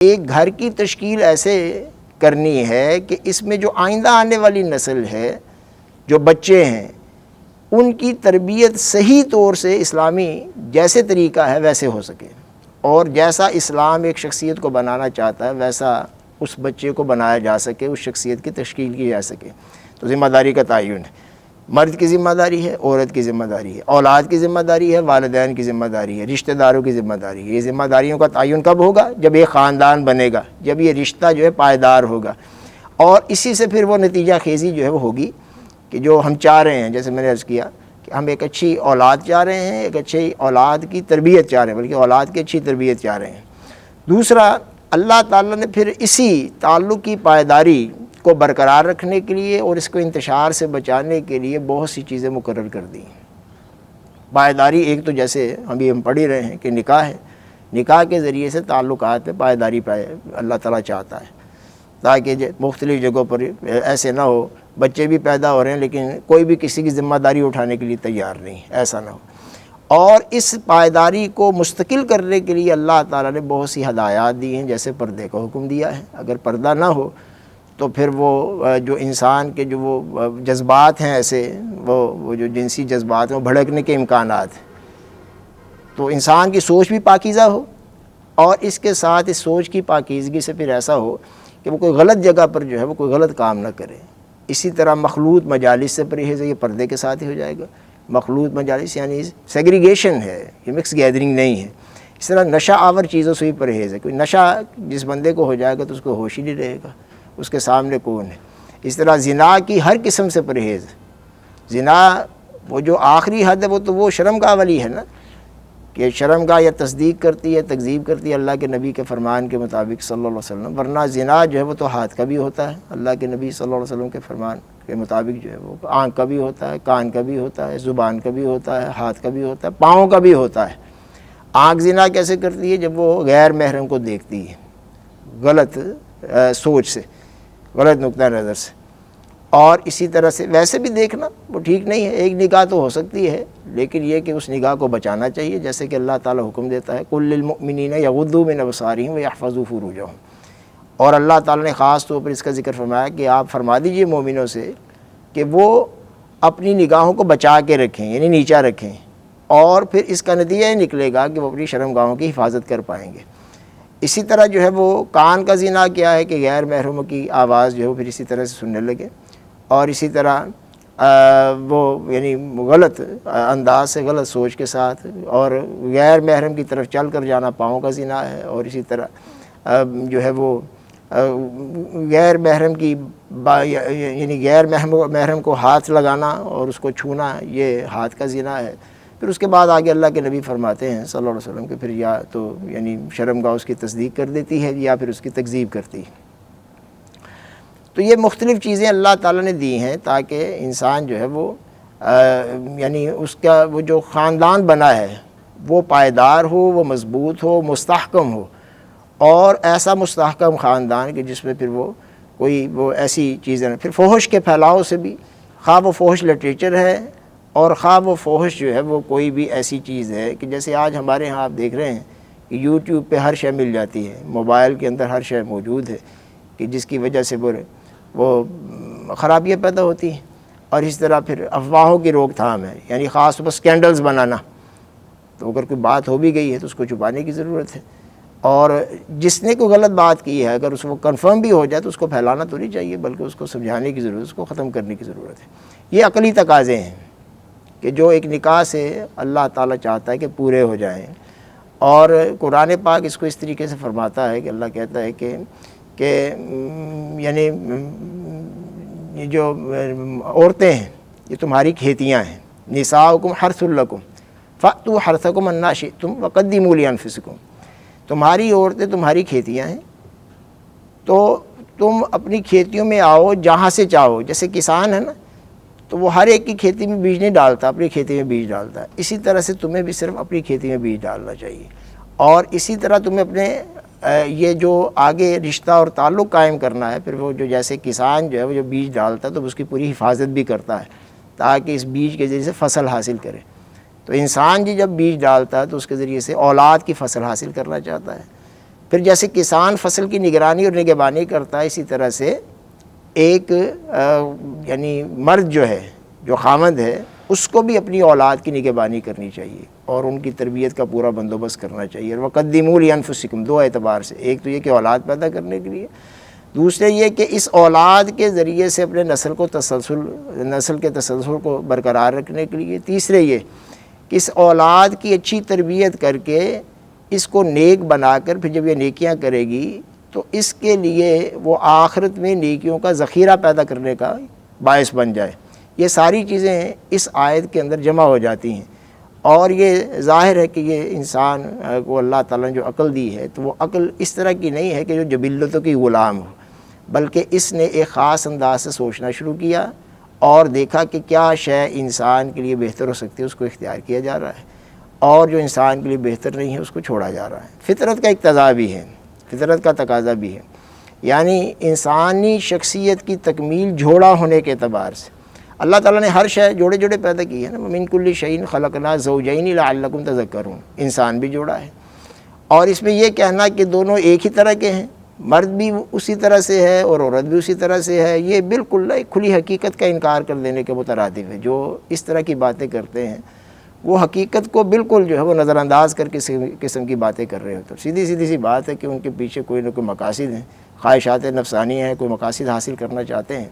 ایک گھر کی تشکیل ایسے کرنی ہے کہ اس میں جو آئندہ آنے والی نسل ہے، جو بچے ہیں، ان کی تربیت صحیح طور سے اسلامی جیسے طریقہ ہے ویسے ہو سکے، اور جیسا اسلام ایک شخصیت کو بنانا چاہتا ہے ویسا اس بچے کو بنایا جا سکے، اس شخصیت کی تشکیل کی جا سکے۔ تو ذمہ داری کا تعین ہے، مرد کی ذمہ داری ہے، عورت کی ذمہ داری ہے، اولاد کی ذمہ داری ہے، والدین کی ذمہ داری ہے، رشتہ داروں کی ذمہ داری ہے۔ یہ ذمہ داریوں کا تعین کب ہوگا؟ جب یہ خاندان بنے گا، جب یہ رشتہ جو ہے پائیدار ہوگا، اور اسی سے پھر وہ نتیجہ خیزی جو ہے وہ ہوگی کہ جو ہم چاہ رہے ہیں، جیسے میں نے عرض کیا کہ ہم ایک اچھی اولاد چاہ رہے ہیں، ایک اچھی اولاد کی تربیت چاہ رہے ہیں، بلکہ اولاد کی اچھی تربیت چاہ رہے ہیں۔ دوسرا، اللہ تعالیٰ نے پھر اسی تعلق کی پائیداری کو برقرار رکھنے کے لیے اور اس کو انتشار سے بچانے کے لیے بہت سی چیزیں مقرر کر دی ہیں۔ پائیداری ایک تو جیسے ہم پڑھ ہی رہے ہیں کہ نکاح ہے، نکاح کے ذریعے سے تعلقات میں پائیداری اللہ تعالیٰ چاہتا ہے، تاکہ مختلف جگہوں پر ایسے نہ ہو بچے بھی پیدا ہو رہے ہیں لیکن کوئی بھی کسی کی ذمہ داری اٹھانے کے لیے تیار نہیں، ایسا نہ ہو۔ اور اس پائیداری کو مستقل کرنے کے لیے اللہ تعالیٰ نے بہت سی ہدایات دی ہیں، جیسے پردے کا حکم دیا ہے۔ اگر پردہ نہ ہو تو پھر وہ جو انسان کے جو وہ جذبات ہیں ایسے وہ جو جنسی جذبات ہیں وہ بھڑکنے کے امکانات ہیں، تو انسان کی سوچ بھی پاکیزہ ہو، اور اس کے ساتھ اس سوچ کی پاکیزگی سے پھر ایسا ہو کہ وہ کوئی غلط جگہ پر جو ہے وہ کوئی غلط کام نہ کرے۔ اسی طرح مخلوط مجالس سے پرہیز ہے، یہ پردے کے ساتھ ہی ہو جائے گا۔ مخلوط مجالس یعنی سیگریگیشن ہے، یہ مکس گیدرنگ نہیں ہے۔ اس طرح نشہ آور چیزوں سے بھی پرہیز ہے، کوئی نشہ جس بندے کو ہو جائے گا تو اس کو ہوش ہی نہیں رہے گا اس کے سامنے کون ہے۔ اس طرح زنا کی ہر قسم سے پرہیز ہے۔ زنا وہ جو آخری حد ہے وہ تو وہ شرمگاہ والی ہے نا، کہ شرمگاہ یا تصدیق کرتی ہے، تکذیب کرتی ہے اللہ کے نبی کے فرمان کے مطابق صلی اللہ علیہ وسلم، ورنہ زنا جو ہے وہ تو ہاتھ کا بھی ہوتا ہے، اللہ کے نبی صلی اللہ علیہ وسلم کے فرمان کے مطابق جو ہے وہ آنکھ کا بھی ہوتا ہے، کان کا بھی ہوتا ہے، زبان کا بھی ہوتا ہے، ہاتھ کا بھی ہوتا ہے، پاؤں کا بھی ہوتا ہے۔ آنکھ زنا کیسے کرتی ہے؟ جب وہ غیر محرم کو دیکھتی ہے غلط سوچ سے، غلط نقطہ نظر سے۔ اور اسی طرح سے ویسے بھی دیکھنا وہ ٹھیک نہیں ہے، ایک نگاہ تو ہو سکتی ہے لیکن یہ کہ اس نگاہ کو بچانا چاہیے، جیسے کہ اللہ تعالیٰ حکم دیتا ہے قُل لِّلْمُؤْمِنِينَ يَغُضُّوا مِنْ أَبْصَارِهِمْ وَيَحْفَظُوا فُرُوجَهُمْ۔ اور اللہ تعالیٰ نے خاص طور پر اس کا ذکر فرمایا کہ آپ فرما دیجئے مومنوں سے کہ وہ اپنی نگاہوں کو بچا کے رکھیں، یعنی نیچا رکھیں، اور پھر اس کا نتیجہ یہ نکلے گا کہ وہ اپنی شرمگاہوں کی حفاظت کر پائیں گے۔ اسی طرح جو ہے وہ کان کا زنا کیا ہے کہ غیر محرموں کی آواز جو ہے وہ پھر اسی طرح سے سننے لگے، اور اسی طرح وہ یعنی غلط انداز سے، غلط سوچ کے ساتھ، اور غیر محرم کی طرف چل کر جانا پاؤں کا زنا ہے، اور اسی طرح جو ہے وہ غیر محرم کی یعنی غیر محرم کو ہاتھ لگانا اور اس کو چھونا، یہ ہاتھ کا زنا ہے۔ پھر اس کے بعد آگے اللہ کے نبی فرماتے ہیں صلی اللہ علیہ وسلم کہ پھر یا تو یعنی شرمگاہ اس کی تصدیق کر دیتی ہے یا پھر اس کی تکذیب کرتی ہے۔ تو یہ مختلف چیزیں اللہ تعالیٰ نے دی ہیں تاکہ انسان جو ہے وہ یعنی اس کا وہ جو خاندان بنا ہے وہ پائیدار ہو، وہ مضبوط ہو، مستحکم ہو، اور ایسا مستحکم خاندان کہ جس میں پھر وہ کوئی وہ ایسی چیزیں نہ، پھر فحش کے پھیلاؤ سے بھی، خواہ وہ فحش لٹریچر ہے اور خواہ وہ فحش جو ہے وہ کوئی بھی ایسی چیز ہے کہ جیسے آج ہمارے ہاں آپ دیکھ رہے ہیں کہ یوٹیوب پہ ہر شے مل جاتی ہے، موبائل کے اندر ہر شے موجود ہے، کہ جس کی وجہ سے وہ خرابیاں پیدا ہوتی ہیں۔ اور اس طرح پھر افواہوں کی روک تھام ہے، یعنی خاص طور پر سکینڈلز بنانا، تو اگر کوئی بات ہو بھی گئی ہے تو اس کو چھپانے کی ضرورت ہے، اور جس نے کوئی غلط بات کی ہے اگر اس کو کنفرم بھی ہو جائے تو اس کو پھیلانا تو نہیں چاہیے، بلکہ اس کو سمجھانے کی ضرورت، اس کو ختم کرنے کی ضرورت ہے۔ یہ عقلی تقاضے ہیں کہ جو ایک نکاح سے اللہ تعالیٰ چاہتا ہے کہ پورے ہو جائیں، اور قرآن پاک اس کو اس طریقے سے فرماتا ہے کہ اللہ کہتا ہے کہ یعنی یہ جو عورتیں ہیں یہ تمہاری کھیتیاں ہیں، نساؤکم حرث لکم فأتوا حرثکم انا شئتم وقدموا لانفسکم، تمہاری عورتیں تمہاری کھیتیاں ہیں، تو تم اپنی کھیتیوں میں آؤ جہاں سے چاہو۔ جیسے کسان ہے نا، تو وہ ہر ایک کی کھیتی میں بیج نہیں ڈالتا، اپنی کھیتی میں بیج ڈالتا ہے، اسی طرح سے تمہیں بھی صرف اپنی کھیتی میں بیج ڈالنا چاہیے، اور اسی طرح تمہیں اپنے یہ جو آگے رشتہ اور تعلق قائم کرنا ہے، پھر وہ جو جیسے کسان جو ہے وہ جو بیج ڈالتا ہے تو اس کی پوری حفاظت بھی کرتا ہے تاکہ اس بیج کے ذریعے سے فصل حاصل کرے۔ تو انسان جب بیج ڈالتا ہے تو اس کے ذریعے سے اولاد کی فصل حاصل کرنا چاہتا ہے، پھر جیسے کسان فصل کی نگرانی اور نگہبانی کرتا ہے، اسی طرح سے ایک یعنی مرد جو ہے، جو خامند ہے، اس کو بھی اپنی اولاد کی نگہبانی کرنی چاہیے اور ان کی تربیت کا پورا بندوبست کرنا چاہیے۔ اور وَقَدِّمُوا لِأَنفُسِكُمْ، دو اعتبار سے، ایک تو یہ کہ اولاد پیدا کرنے کے لیے، دوسرے یہ کہ اس اولاد کے ذریعے سے اپنے نسل کے تسلسل کو برقرار رکھنے کے لیے، تیسرے یہ کہ اس اولاد کی اچھی تربیت کر کے اس کو نیک بنا کر پھر جب یہ نیکیاں کرے گی تو اس کے لیے وہ آخرت میں نیکیوں کا ذخیرہ پیدا کرنے کا باعث بن جائے۔ یہ ساری چیزیں اس آیت کے اندر جمع ہو جاتی ہیں، اور یہ ظاہر ہے کہ یہ انسان کو اللہ تعالیٰ نے جو عقل دی ہے تو وہ عقل اس طرح کی نہیں ہے کہ جو جبلتوں کی غلام ہو، بلکہ اس نے ایک خاص انداز سے سوچنا شروع کیا اور دیکھا کہ کیا شے انسان کے لیے بہتر ہو سکتی ہے، اس کو اختیار کیا جا رہا ہے، اور جو انسان کے لیے بہتر نہیں ہے اس کو چھوڑا جا رہا ہے۔ فطرت کا اقتضا بھی ہے، فطرت کا تقاضا بھی ہے، یعنی انسانی شخصیت کی تکمیل جوڑا ہونے کے اعتبار سے اللہ تعالیٰ نے ہر شے جوڑے جوڑے پیدا کی ہے نا، مِن کُلِّ شَيْءٍ خَلَقْنَا زَوْجَيْنِ لَعَلَّكُمْ تَذَكَّرُونَ، انسان بھی جوڑا ہے، اور اس میں یہ کہنا کہ دونوں ایک ہی طرح کے ہیں، مرد بھی اسی طرح سے ہے اور عورت بھی اسی طرح سے ہے، یہ بالکل ایک کھلی حقیقت کا انکار کر دینے کے مترادف ہے۔ جو اس طرح کی باتیں کرتے ہیں وہ حقیقت کو بالکل جو ہے وہ نظر انداز کر کے قسم کی باتیں کر رہے ہوتے ہیں۔ سیدھی سی بات ہے کہ ان کے پیچھے کوئی نہ کوئی مقاصد ہیں، خواہشات نفسانی ہیں، کوئی مقاصد حاصل کرنا چاہتے ہیں۔